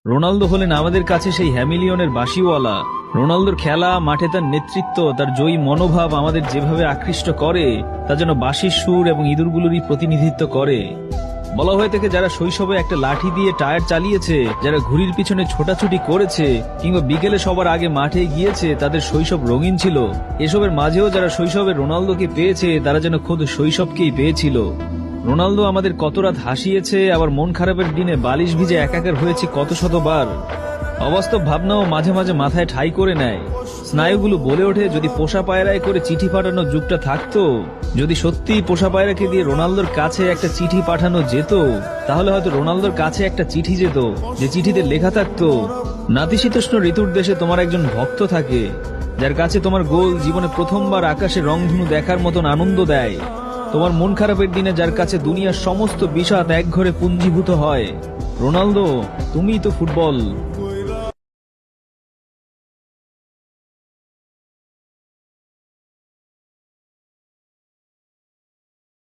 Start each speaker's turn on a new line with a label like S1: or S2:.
S1: Ronaldo হলেন আমাদের কাছে সেই হ্যামিলিয়নের বাঁশিওয়ালা। রোনালদোর খেলা, মাঠে তার নেতৃত্ব, তার জয়ী মনোভাব আমাদের যেভাবে আকৃষ্ট করে তা যেন বাঁশির সুর এবং ইঁদুরগুলোরই প্রতিনিধিত্ব করে। বলা হয়ে থাকে যারা শৈশবে একটা লাঠি দিয়ে টায়ার চালিয়েছে, যারা ঘুড়ির পিছনে ছোটাছুটি করেছে কিংবা বিকেলে সবার আগে মাঠে গিয়েছে, তাদের শৈশব রঙিন ছিল। এসবের মাঝেও যারা শৈশবে রোনালদোকে পেয়েছে তারা যেন খোদ শৈশবকেই পেয়েছিল। রোনালদো আমাদের কত রাত হাসিয়েছে, আবার মন খারাপের দিনে বালিশ ভিজে একাকার হয়েছে কত শতবার। অবাস্তব ভাবনাও মাঝে মাঝে মাথায় ঠাঁই করে নেয়। স্নায়ুগুলো বলে ওঠে যদি পোষা পায়রায় করে চিঠি পাঠানোর যুগটা থাকতো, যদি সত্যি পোষা পায়রাকে দিয়ে রোনালদোর কাছে একটা চিঠি পাঠানো যেত, তাহলে হয়তো রোনালদোর কাছে একটা চিঠি যেত, যে চিঠিতে লেখা থাকতো, নাতিশীতোষ্ণ ঋতুর দেশে তোমার একজন ভক্ত থাকে, যার কাছে তোমার গোল জীবনে প্রথমবার আকাশে রংধনু দেখার মতন আনন্দ দেয়। তোমার মন খারাপের দিনে যার কাছে দুনিয়ার সমস্ত বিষাদ এক ঘরে পুঞ্জীভূত হয়। রোনালদো, তুমিই তো ফুটবল।